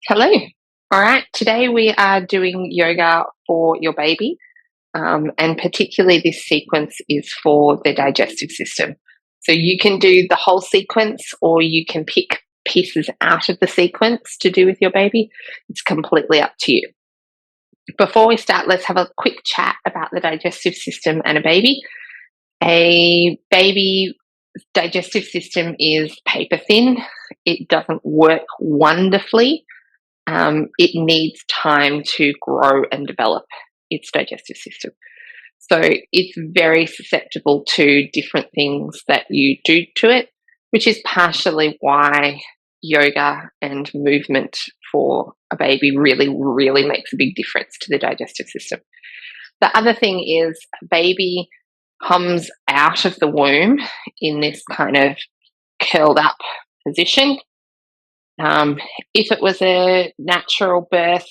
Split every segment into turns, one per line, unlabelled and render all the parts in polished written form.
Hello. All right. Today we are doing yoga for your baby, and particularly this sequence is for the digestive system. So you can do the whole sequence, or you can pick pieces out of the sequence to do with your baby. It's completely up to you. Before we start, let's have a quick chat about the digestive system and a baby. A baby digestive system is paper thin. It doesn't work wonderfully. It needs time to grow and develop its digestive system. So it's very susceptible to different things that you do to it, which is partially why yoga and movement for a baby really, really makes a big difference to the digestive system. The other thing is a baby comes out of the womb in this kind of curled up position. um, if it was a natural birth,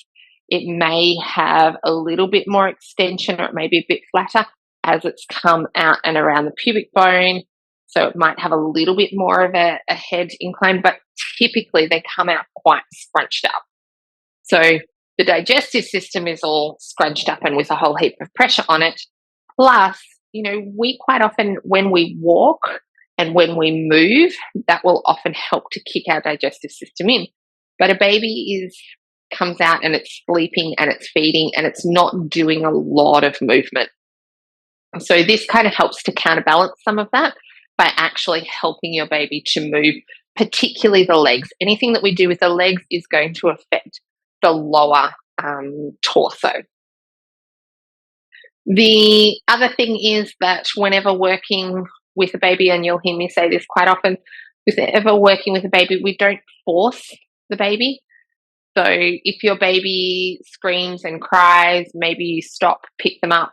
it may have a little bit more extension, or it may be a bit flatter as it's come out and around the pubic bone. So it might have a little bit more of a head incline, but typically they come out quite scrunched up. So the digestive system is all scrunched up and with a whole heap of pressure on it. Plus, we quite often, when we walk and when we move, that will often help to kick our digestive system in. But a baby comes out and it's sleeping and it's feeding and it's not doing a lot of movement. So this kind of helps to counterbalance some of that by actually helping your baby to move, particularly the legs. Anything that we do with the legs is going to affect the lower torso. The other thing is that whenever working with a baby, and you'll hear me say this quite often, whenever working with a baby, we don't force the baby. So if your baby screams and cries, maybe you stop, pick them up,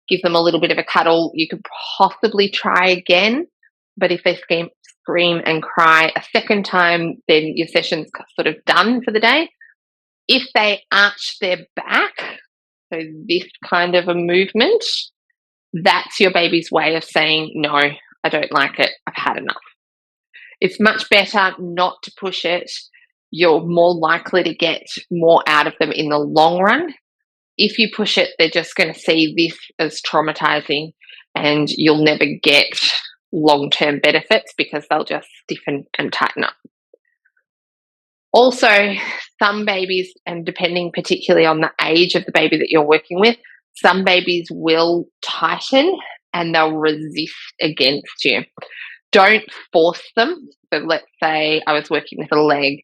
give them a little bit of a cuddle. You could possibly try again, but if they scream and cry a second time, then your session's sort of done for the day. If they arch their back, so this kind of a movement, that's your baby's way of saying, no, I don't like it, I've had enough. It's much better not to push it. You're more likely to get more out of them in the long run. If you push it, they're just going to see this as traumatizing, and you'll never get long-term benefits because they'll just stiffen and tighten up. Also, some babies, and depending particularly on the age of the baby that you're working with, some babies will tighten and they'll resist against you. Don't force them. So let's say I was working with a leg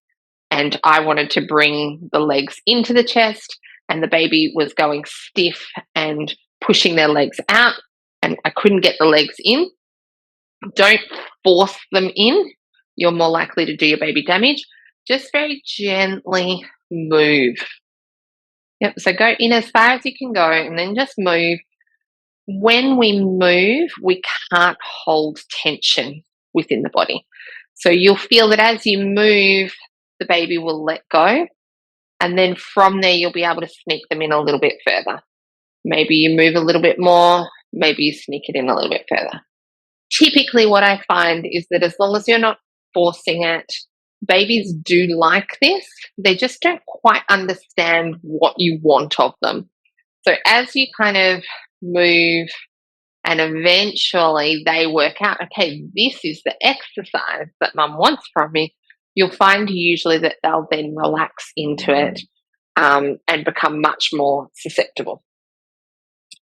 and I wanted to bring the legs into the chest, and the baby was going stiff and pushing their legs out, and I couldn't get the legs in. Don't force them in. You're more likely to do your baby damage. Just very gently move. Yep, so go in as far as you can go and then just move. When we move, we can't hold tension within the body. So you'll feel that as you move, the baby will let go. And then from there, you'll be able to sneak them in a little bit further. Maybe you move a little bit more, maybe you sneak it in a little bit further. Typically, what I find is that as long as you're not forcing it, babies do like this. They just don't quite understand what you want of them. So as you kind of move and eventually they work out, okay, this is the exercise that mum wants from me, you'll find usually that they'll then relax into it and become much more susceptible.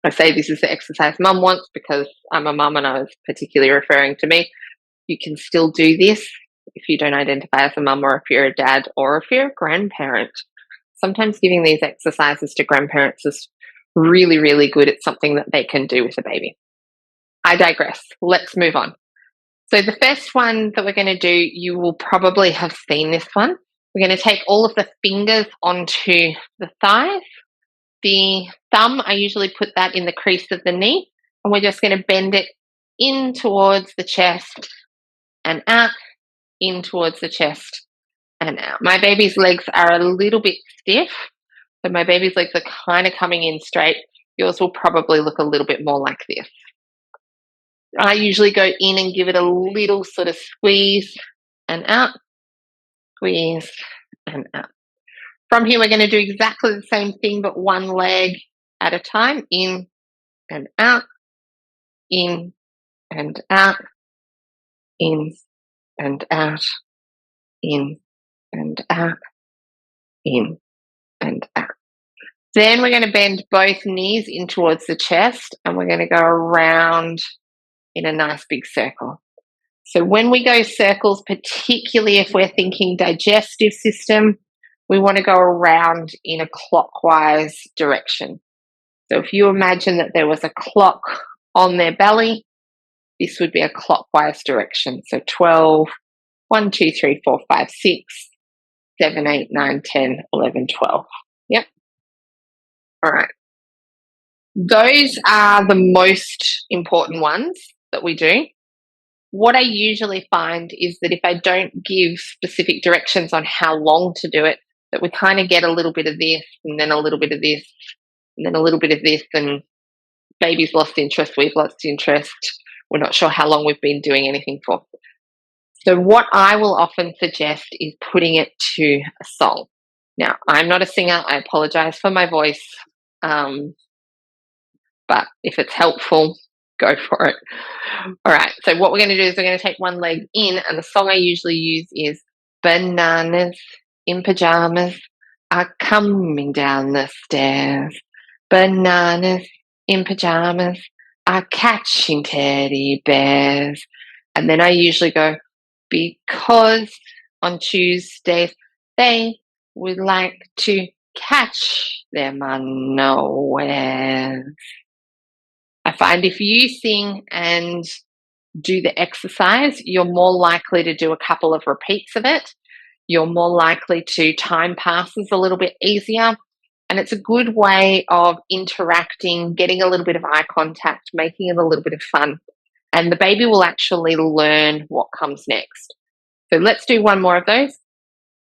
I say this is the exercise mum wants because I'm a mum and I was particularly referring to me. You can still do this if you don't identify as a mum, or if you're a dad, or if you're a grandparent. Sometimes giving these exercises to grandparents is really, really good. It's something that they can do with a baby. I digress. Let's move on. So the first one that we're going to do, you will probably have seen this one. We're going to take all of the fingers onto the thighs. The thumb, I usually put that in the crease of the knee, and we're just going to bend it in towards the chest and out, in towards the chest and out. My baby's legs are a little bit stiff, so my baby's legs are kind of coming in straight. Yours will probably look a little bit more like this. I usually go in and give it a little sort of squeeze and out, squeeze and out. From here, we're going to do exactly the same thing, but one leg at a time. In and out, in and out, in and out, in and out, in and out. Then we're going to bend both knees in towards the chest, and we're going to go around in a nice big circle. So when we go circles, particularly if we're thinking digestive system, we want to go around in a clockwise direction. So if you imagine that there was a clock on their belly, this would be a clockwise direction. So 12, 1, 2, 3, 4, 5, 6, 7, 8, 9, 10, 11, 12. Yep. All right. Those are the most important ones that we do. What I usually find is that if I don't give specific directions on how long to do it, that we kind of get a little bit of this and then a little bit of this and then a little bit of this, and baby's lost interest, we've lost interest, we're not sure how long we've been doing anything for. So what I will often suggest is putting it to a song. Now, I'm not a singer, I apologize for my voice, but if it's helpful, go for it. All right, so what we're going to do is we're going to take one leg in, and the song I usually use is Bananas in Pajamas are coming down the stairs. Bananas in pajamas are catching teddy bears. And then I usually go, because on Tuesdays they would like to catch them unawares. I find if you sing and do the exercise, you're more likely to do a couple of repeats of it. You're more likely to time passes a little bit easier. And it's a good way of interacting, getting a little bit of eye contact, making it a little bit of fun. And the baby will actually learn what comes next. So let's do one more of those.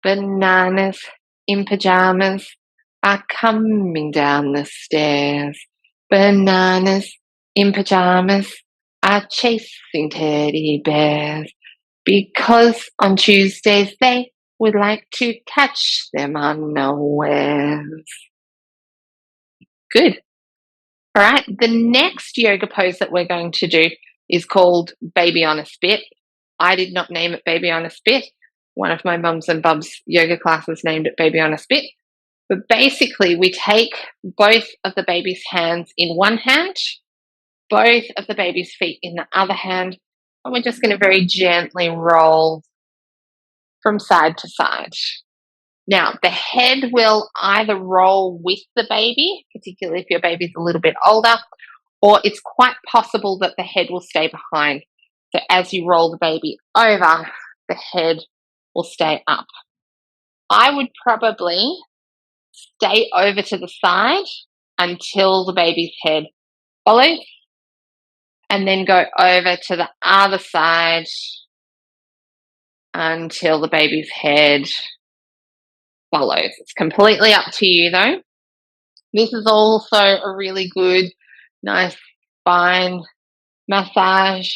Bananas in pajamas are coming down the stairs. Bananas in pajamas are chasing teddy bears. Because on Tuesdays they would like to catch them unawares. Good. All right, the next yoga pose that we're going to do is called Baby on a Spit. I did not name it Baby on a Spit. One of my mums and bubs yoga classes named it Baby on a Spit. But basically, we take both of the baby's hands in one hand, both of the baby's feet in the other hand, and we're just going to very gently roll from side to side. Now, the head will either roll with the baby, particularly if your baby's a little bit older, or it's quite possible that the head will stay behind. So as you roll the baby over, the head will stay up. I would probably stay over to the side until the baby's head follows, and then go over to the other side until the baby's head follows. It's completely up to you though. This is also a really good, nice spine massage,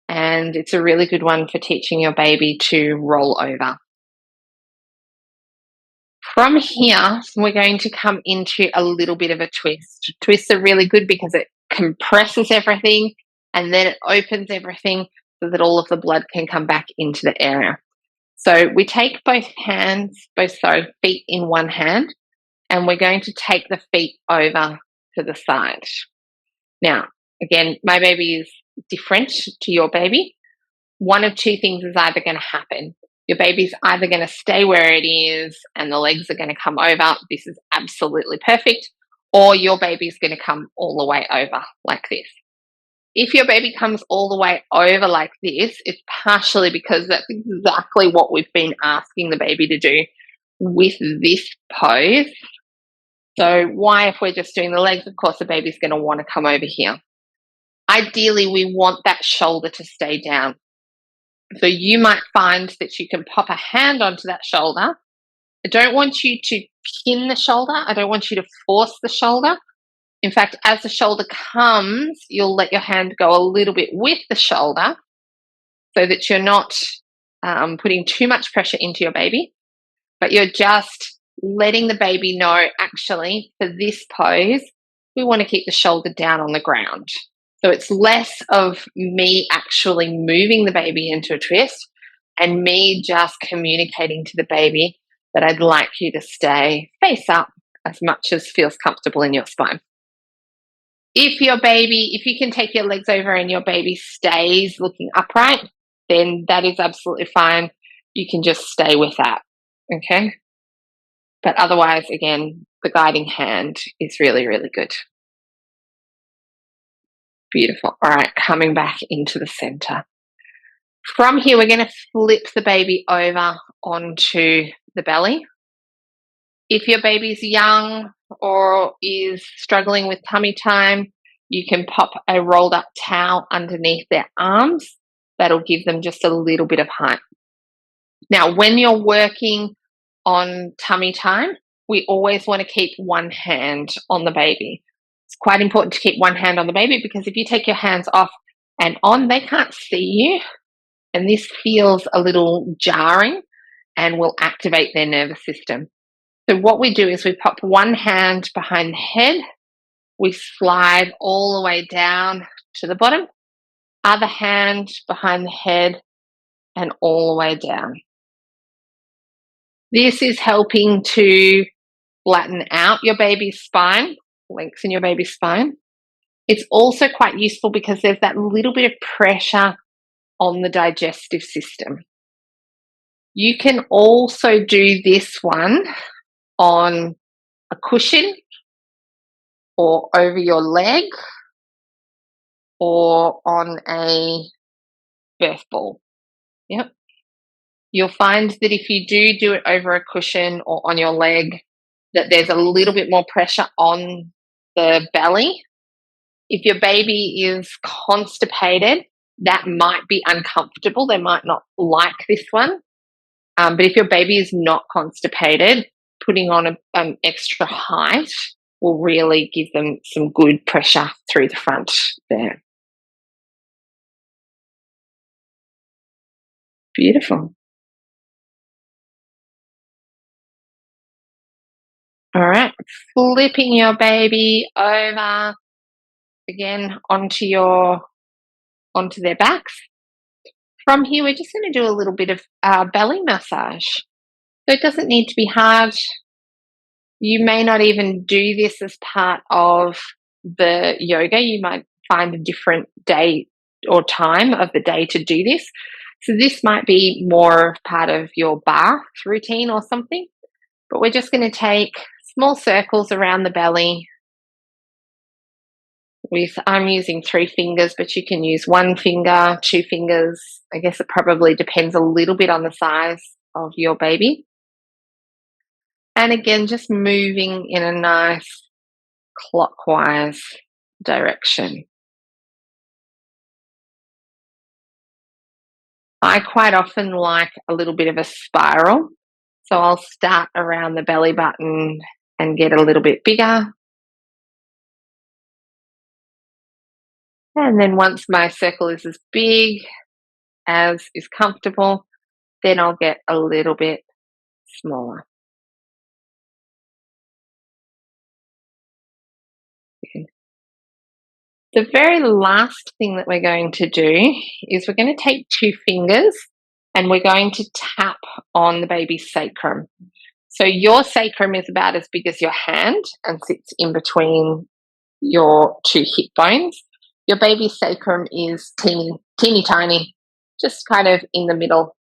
and it's a really good one for teaching your baby to roll over. From here, we're going to come into a little bit of a twist. Twists are really good because it compresses everything and then it opens everything so that all of the blood can come back into the area. So we take both feet in one hand, and we're going to take the feet over to the side. Now, again, my baby is different to your baby. One of two things is either going to happen. Your baby's either going to stay where it is and the legs are going to come over. This is absolutely perfect. Or your baby's going to come all the way over like this. If your baby comes all the way over like this, it's partially because that's exactly what we've been asking the baby to do with this pose. So why, if we're just doing the legs, of course the baby's going to want to come over here. Ideally, we want that shoulder to stay down. So you might find that you can pop a hand onto that shoulder. I don't want you to pin the shoulder. I don't want you to force the shoulder. In fact, as the shoulder comes, you'll let your hand go a little bit with the shoulder so that you're not putting too much pressure into your baby, but you're just letting the baby know, actually, for this pose, we want to keep the shoulder down on the ground. So it's less of me actually moving the baby into a twist and me just communicating to the baby that I'd like you to stay face up as much as feels comfortable in your spine. If you can take your legs over and your baby stays looking upright, then that is absolutely fine. You can just stay with that. Okay. But otherwise, again, the guiding hand is really, really good. Beautiful. All right, coming back into the center. From here, we're going to flip the baby over onto the belly. If your baby's young or is struggling with tummy time, you can pop a rolled up towel underneath their arms. That'll give them just a little bit of height. Now, when you're working on tummy time, we always want to keep one hand on the baby. It's quite important to keep one hand on the baby because if you take your hands off and on, they can't see you. And this feels a little jarring and will activate their nervous system. So what we do is we pop one hand behind the head, we slide all the way down to the bottom, other hand behind the head and all the way down. This is helping to flatten out your baby's spine, lengthen your baby's spine. It's also quite useful because there's that little bit of pressure on the digestive system. You can also do this one on a cushion or over your leg or on a birth ball. Yep. You'll find that if you do it over a cushion or on your leg, that there's a little bit more pressure on the belly. If your baby is constipated, that might be uncomfortable. They might not like this one. But if your baby is not constipated, putting on an extra height will really give them some good pressure through the front there. Beautiful. All right, flipping your baby over again onto their backs. From here, we're just going to do a little bit of belly massage. So it doesn't need to be hard. You may not even do this as part of the yoga. You might find a different day or time of the day to do this. So this might be more part of your bath routine or something. But we're just going to take small circles around the belly. I'm using 3 fingers, but you can use 1 finger, 2 fingers. I guess it probably depends a little bit on the size of your baby. And again, just moving in a nice clockwise direction. I quite often like a little bit of a spiral. So I'll start around the belly button and get a little bit bigger. And then once my circle is as big as is comfortable, then I'll get a little bit smaller. Okay. The very last thing that we're going to do is we're going to take 2 fingers and we're going to tap on the baby's sacrum. So your sacrum is about as big as your hand and sits in between your 2 hip bones. Your baby's sacrum is teeny tiny, just kind of in the middle,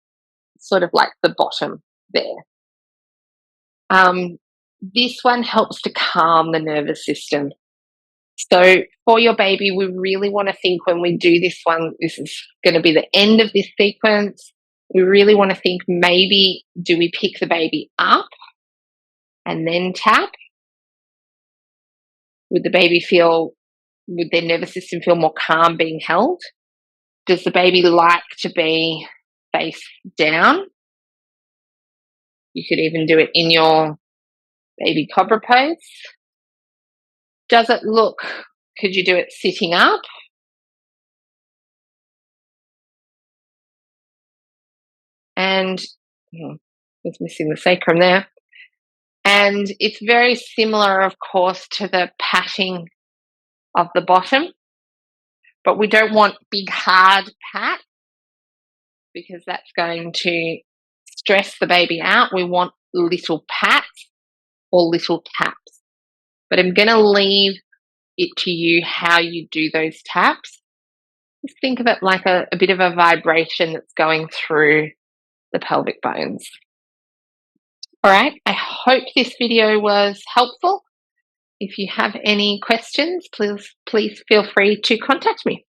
sort of like the bottom there. This one helps to calm the nervous system. So for your baby, we really want to think when we do this one, this is going to be the end of this sequence. We really want to think, maybe do we pick the baby up and then tap? Would their nervous system feel more calm being held? Does the baby like to be face down? You could even do it in your baby cobra pose. Could you do it sitting up? And was missing the sacrum there. And it's very similar, of course, to the patting of the bottom, but we don't want big, hard pat because that's going to stress the baby out. We want little pats or little taps. But I'm going to leave it to you how you do those taps. Just think of it like a bit of a vibration that's going through the pelvic bones. All right, I hope this video was helpful. If you have any questions, please feel free to contact me.